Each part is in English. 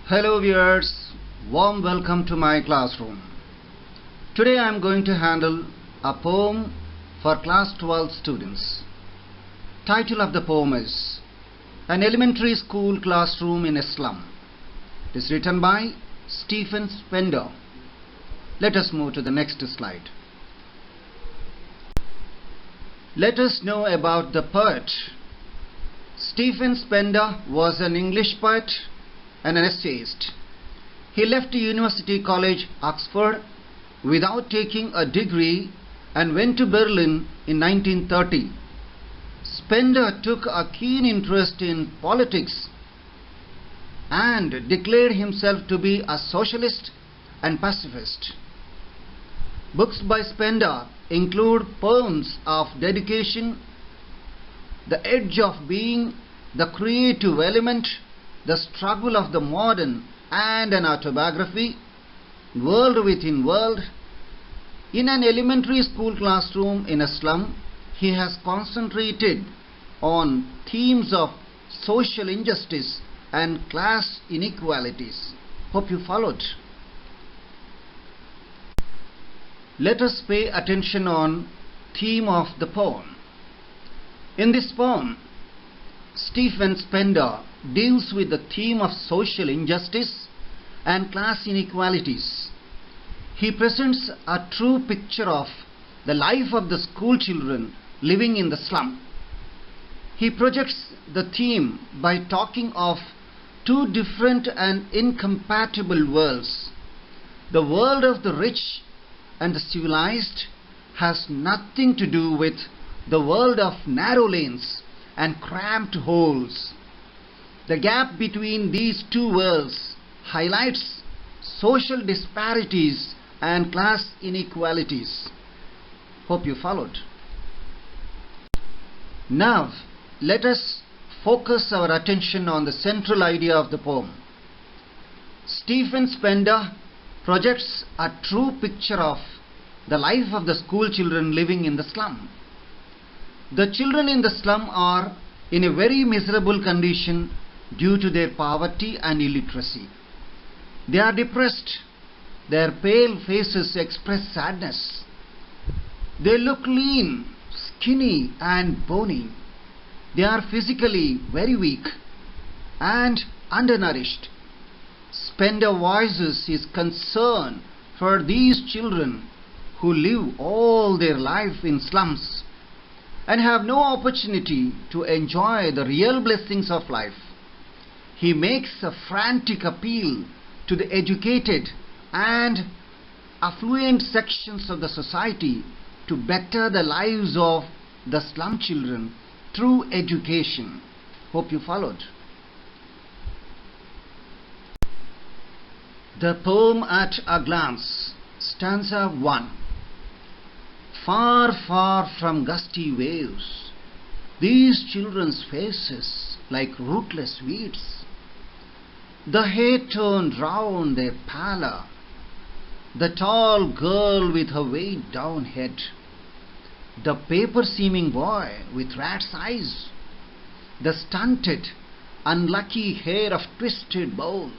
Hello viewers, warm welcome to my classroom. Today I am going to handle a poem for class 12 students. Title of the poem is An Elementary School Classroom in a Slum. It is written by Stephen Spender. Let us move to the next slide. Let us know about the poet. Stephen Spender was an English poet and an essayist. He left University College, Oxford, without taking a degree and went to Berlin in 1930. Spender took a keen interest in politics and declared himself to be a socialist and pacifist. Books by Spender include poems of dedication, The Edge of Being, The Creative Element, The Struggle of the Modern, and an autobiography, World Within World. In an elementary school classroom in a slum, he has concentrated on themes of social injustice and class inequalities. Hope you followed. Let us pay attention on theme of the poem. In this poem, Stephen Spender deals with the theme of social injustice and class inequalities. He presents a true picture of the life of the school children living in the slum. He projects the theme by talking of two different and incompatible worlds. The world of the rich and the civilized has nothing to do with the world of narrow lanes and cramped holes. The gap between these two worlds highlights social disparities and class inequalities. Hope you followed. Now, let us focus our attention on the central idea of the poem. Stephen Spender projects a true picture of the life of the school children living in the slum. The children in the slum are in a very miserable condition due to their poverty and illiteracy. They are depressed. Their pale faces express sadness. They look lean, skinny, and bony. They are physically very weak and undernourished. Spender voices his concern for these children who live all their life in slums and have no opportunity to enjoy the real blessings of life. He makes a frantic appeal to the educated and affluent sections of the society to better the lives of the slum children through education. Hope you followed. The poem at a glance. Stanza 1. Far, far from gusty waves, these children's faces like rootless weeds. The hair turned round their pallor, the tall girl with her weighed down head, the paper-seeming boy with rat's eyes, the stunted, unlucky hair of twisted bows,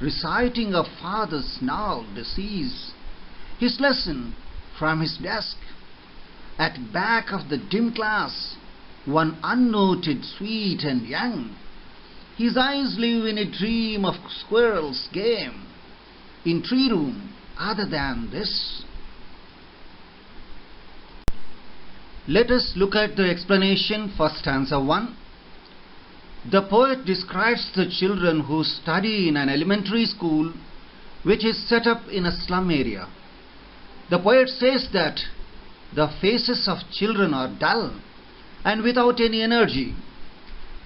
reciting a father's gnarled disease, his lesson from his desk. At back of the dim class, one unnoted, sweet and young. His eyes live in a dream of squirrel's game, in tree room other than this. Let us look at the explanation for stanza 1. The poet describes the children who study in an elementary school which is set up in a slum area. The poet says that the faces of children are dull and without any energy.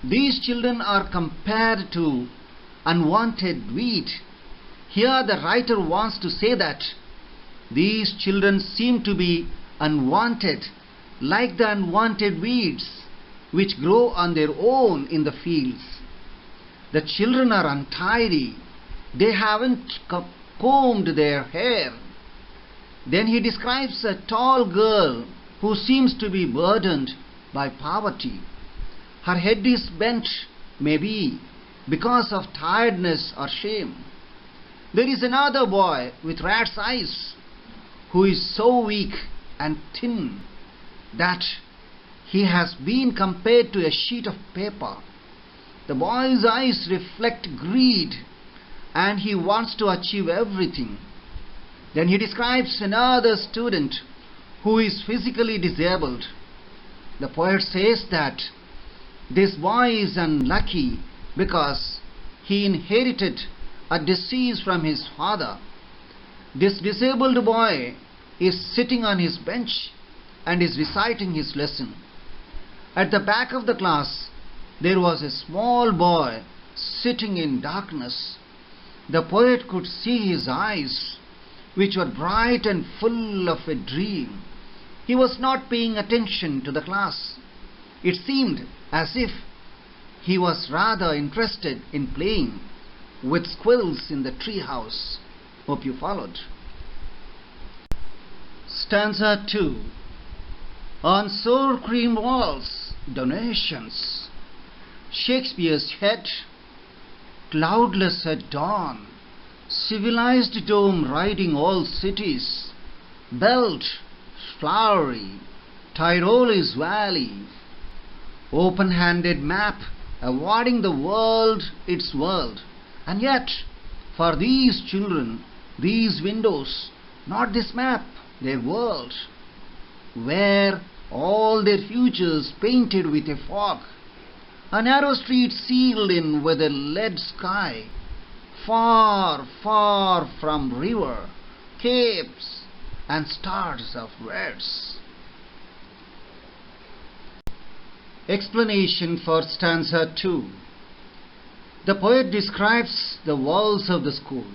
These children are compared to unwanted wheat. Here the writer wants to say that these children seem to be unwanted, like the unwanted weeds which grow on their own in the fields. The children are untidy. They haven't combed their hair. Then he describes a tall girl who seems to be burdened by poverty. Her head is bent, maybe, because of tiredness or shame. There is another boy with rat's eyes who is so weak and thin that he has been compared to a sheet of paper. The boy's eyes reflect greed and he wants to achieve everything. Then he describes another student who is physically disabled. The poet says that this boy is unlucky because he inherited a disease from his father. This disabled boy is sitting on his bench and is reciting his lesson. At the back of the class, there was a small boy sitting in darkness. The poet could see his eyes, which were bright and full of a dream. He was not paying attention to the class. It seemed as if he was rather interested in playing with squirrels in the tree house. Hope you followed. Stanza 2. On sour cream walls, donations. Shakespeare's head, cloudless at dawn. Civilized dome riding all cities. Belt, flowery, Tyrole's valley. Open-handed map, awarding the world its world. And yet, for these children, these windows, not this map, their world, where all their futures painted with a fog, a narrow street sealed in with a lead sky, far, far from river, capes, and stars of words. Explanation for stanza 2. The poet describes the walls of the school.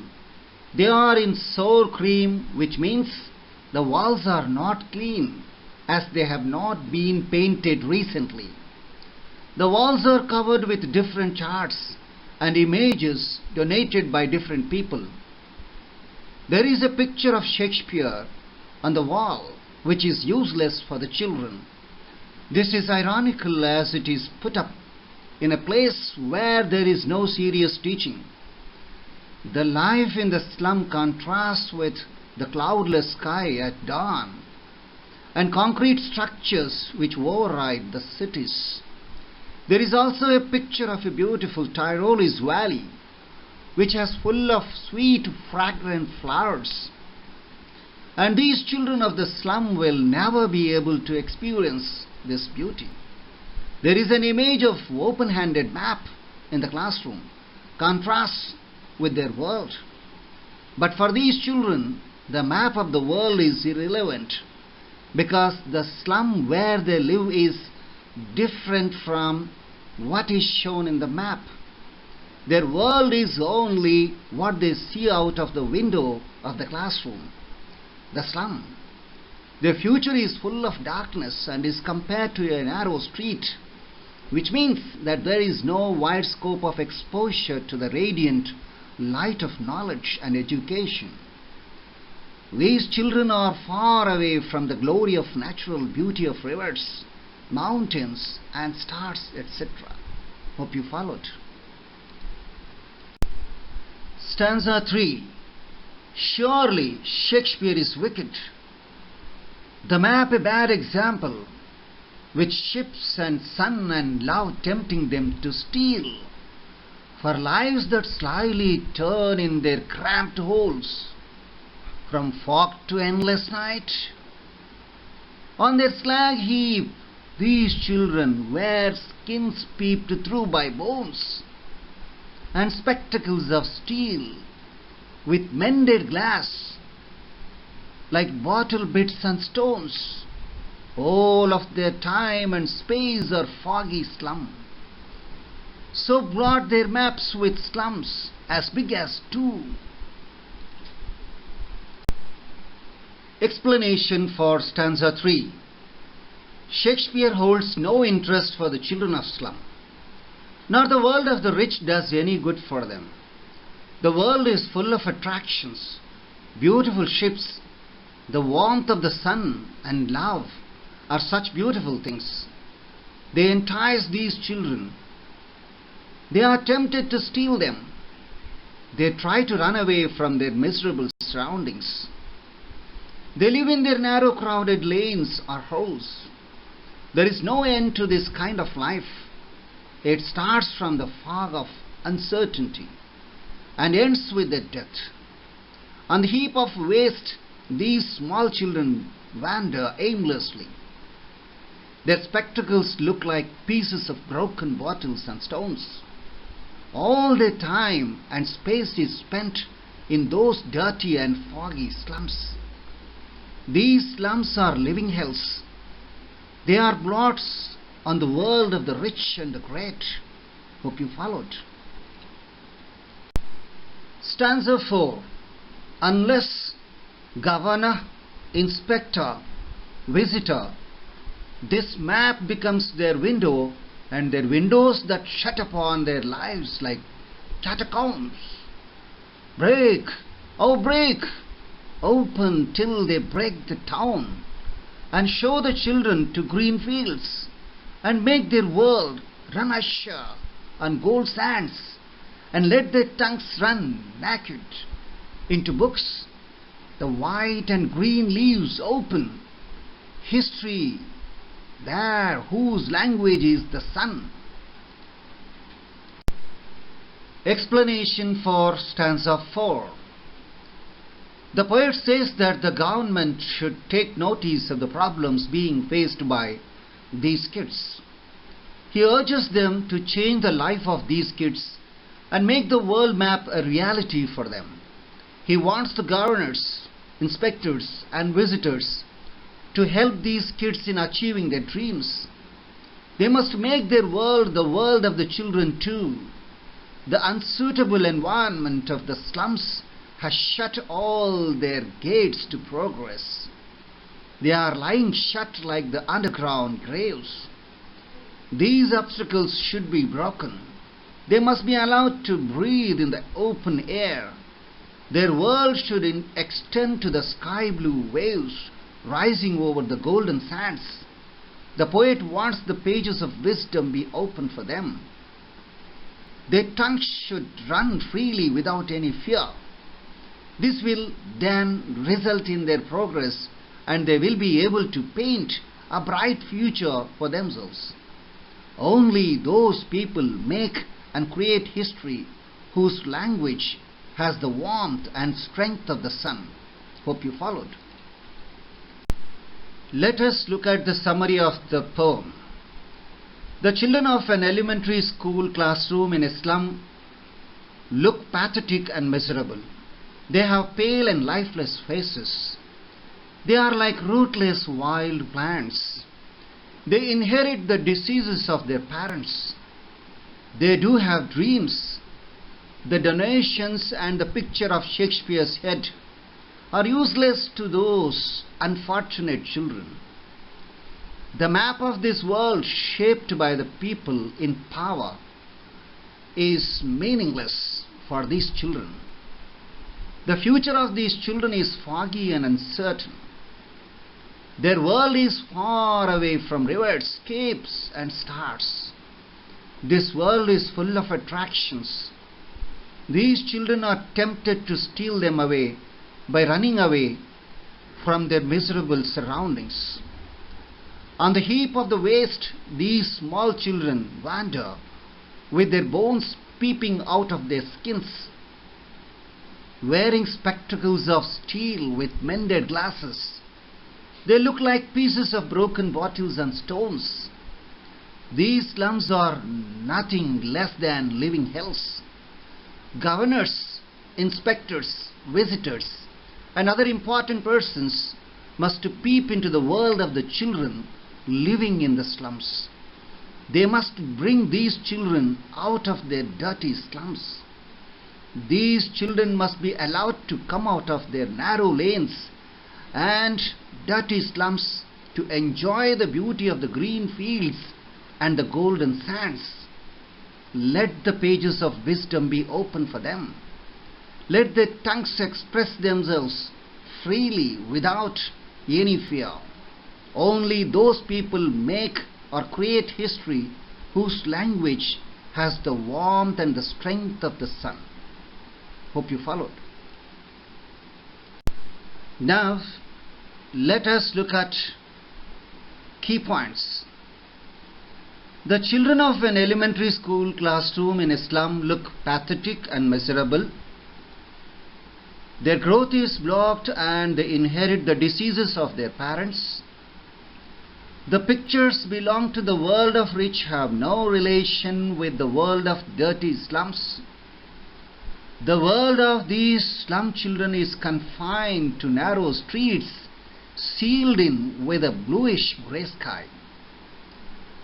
They are in sour cream, which means the walls are not clean, as they have not been painted recently. The walls are covered with different charts and images donated by different people. There is a picture of Shakespeare on the wall, which is useless for the children. This is ironical as it is put up in a place where there is no serious teaching. The life in the slum contrasts with the cloudless sky at dawn and concrete structures which override the cities. There is also a picture of a beautiful Tyrole's valley which has full of sweet fragrant flowers. And these children of the slum will never be able to experience this beauty. There is an image of open-handed map in the classroom, contrasts with their world. But for these children, the map of the world is irrelevant because the slum where they live is different from what is shown in the map. Their world is only what they see out of the window of the classroom, the slum. Their future is full of darkness and is compared to a narrow street, which means that there is no wide scope of exposure to the radiant light of knowledge and education. These children are far away from the glory of natural beauty of rivers, mountains and stars, etc. Hope you followed. Stanza 3. Surely Shakespeare is wicked. The map a bad example, with ships and sun and love tempting them to steal, for lives that slyly turn in their cramped holes, from fog to endless night. On their slag heap, these children wear skins peeped through by bones, and spectacles of steel, with mended glass, like bottle bits and stones. All of their time and space are foggy slum. So blot their maps with slums as big as 2. Explanation for stanza 3. Shakespeare holds no interest for the children of slum, nor the world of the rich does any good for them. The world is full of attractions, beautiful ships, the warmth of the sun and love are such beautiful things. They entice these children. They are tempted to steal them. They try to run away from their miserable surroundings. They live in their narrow, crowded lanes or holes. There is no end to this kind of life. It starts from the fog of uncertainty and ends with their death. On the heap of waste, these small children wander aimlessly. Their spectacles look like pieces of broken bottles and stones. All their time and space is spent in those dirty and foggy slums. These slums are living hells. They are blots on the world of the rich and the great. Hope you followed. Stanza 4. Unless governor, inspector, visitor, this map becomes their window, and their windows that shut upon their lives like catacombs. Break, oh break, open till they break the town, and show the children to green fields, and make their world run azure on gold sands, and let their tongues run naked into books. The white and green leaves open. History there whose language is the sun. Explanation for stanza 4. The poet says that the government should take notice of the problems being faced by these kids. He urges them to change the life of these kids and make the world map a reality for them. He wants the governors, inspectors and visitors to help these kids in achieving their dreams. They must make their world the world of the children too. The unsuitable environment of the slums has shut all their gates to progress. They are lying shut like the underground graves. These obstacles should be broken. They must be allowed to breathe in the open air. Their world should extend to the sky blue waves rising over the golden sands. The poet wants the pages of wisdom be open for them. Their tongues should run freely without any fear. This will then result in their progress, and they will be able to paint a bright future for themselves. Only those people make and create history whose language has the warmth and strength of the sun. Hope you followed. Let us look at the summary of the poem. The children of an elementary school classroom in a slum look pathetic and miserable. They have pale and lifeless faces. They are like rootless wild plants. They inherit the diseases of their parents. They do have dreams. The donations and the picture of Shakespeare's head are useless to those unfortunate children. The map of this world shaped by the people in power is meaningless for these children. The future of these children is foggy and uncertain. Their world is far away from rivers, capes and stars. This world is full of attractions. These children are tempted to steal them away by running away from their miserable surroundings. On the heap of the waste, these small children wander with their bones peeping out of their skins, wearing spectacles of steel with mended glasses. They look like pieces of broken bottles and stones. These slums are nothing less than living hells. Governors, inspectors, visitors, and other important persons must peep into the world of the children living in the slums. They must bring these children out of their dirty slums. These children must be allowed to come out of their narrow lanes and dirty slums to enjoy the beauty of the green fields and the golden sands. Let the pages of wisdom be open for them. Let their tongues express themselves freely without any fear. Only those people make or create history whose language has the warmth and the strength of the sun. Hope you followed. Now, let us look at key points. The children of an elementary school classroom in a slum look pathetic and miserable. Their growth is blocked and they inherit the diseases of their parents. The pictures belong to the world of rich, have no relation with the world of dirty slums. The world of these slum children is confined to narrow streets, sealed in with a bluish grey sky.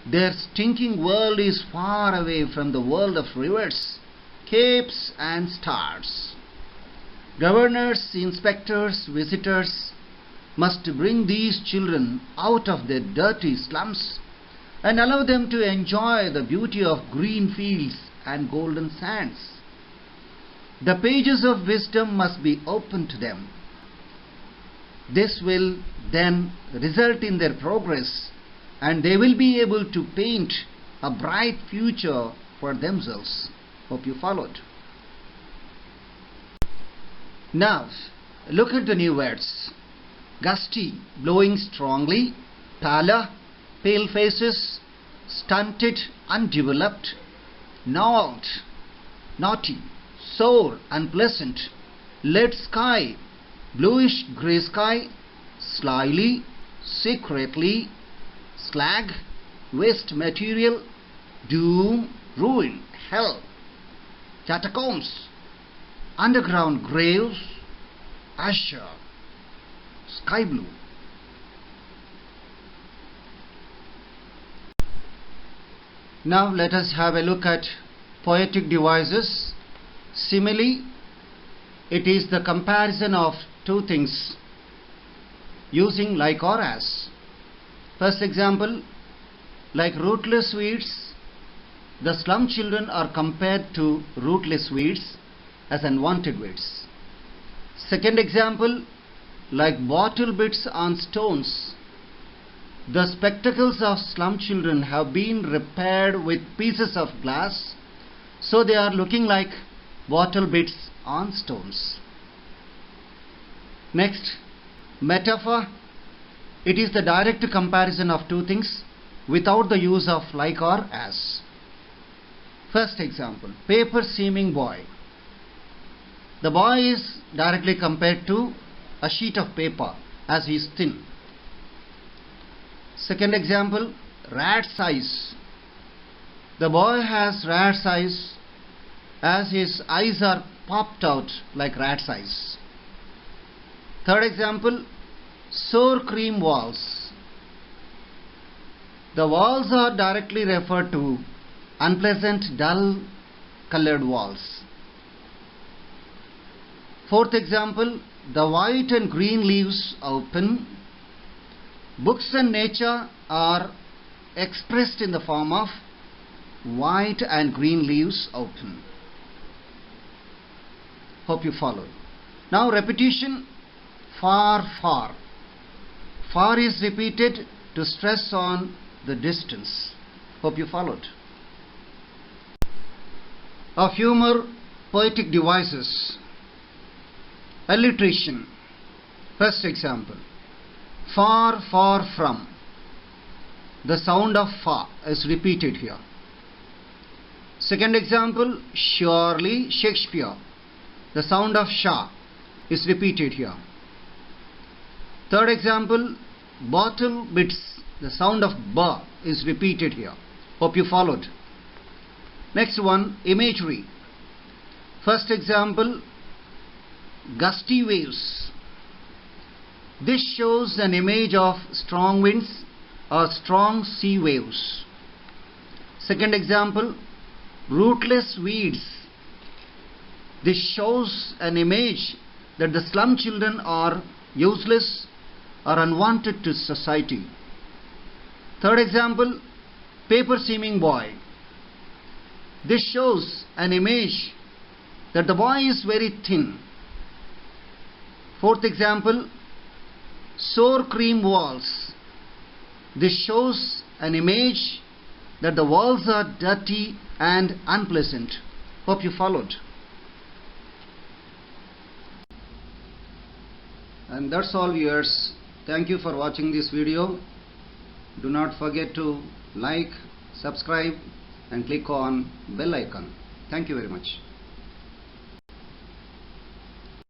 Their stinking world is far away from the world of rivers, capes and stars. Governors, inspectors, visitors must bring these children out of their dirty slums and allow them to enjoy the beauty of green fields and golden sands. The pages of wisdom must be opened to them. This will then result in their progress, and they will be able to paint a bright future for themselves. Hope you followed. Now, look at the new words. Gusty, blowing strongly. Pallor, pale faces. Stunted, undeveloped. Gnawed, naughty. Sour, unpleasant. Lead sky, bluish grey sky. Slyly, secretly. Slag, waste material. Doom, ruin, hell. Catacombs, underground graves. Azure, sky blue. Now let us have a look at poetic devices. Simile, it is the comparison of two things using like or as. First example, like rootless weeds, the slum children are compared to rootless weeds as unwanted weeds. Second example, like bottle bits on stones, the spectacles of slum children have been repaired with pieces of glass, so they are looking like bottle bits on stones. Next, metaphor. It is the direct comparison of two things without the use of like or as. First example, paper seeming boy. The boy is directly compared to a sheet of paper as he is thin. Second example, rat's eyes. The boy has rat's eyes as his eyes are popped out like rat's eyes. Third example, sour cream walls. The walls are directly referred to unpleasant, dull colored walls. Fourth example, the white and green leaves open. Books and nature are expressed in the form of white and green leaves open. Hope you followed. Now repetition, far, far. Far is repeated to stress on the distance. Hope you followed. A few more poetic devices. Alliteration. First example, far, far from. The sound of fa is repeated here. Second example, surely, Shakespeare. The sound of sha is repeated here. Third example, bottle bits. The sound of ba is repeated here. Hope you followed. Next one, imagery. First example, gusty waves. This shows an image of strong winds or strong sea waves. Second example, rootless weeds. This shows an image that the slum children are useless or unwanted to society. Third example, paper seeming boy. This shows an image that the boy is very thin. Fourth example, sour cream walls. This shows an image that the walls are dirty and unpleasant. Hope you followed. And that's all, viewers. Thank you for watching this video. Do not forget to like, subscribe and click on bell icon. Thank you very much.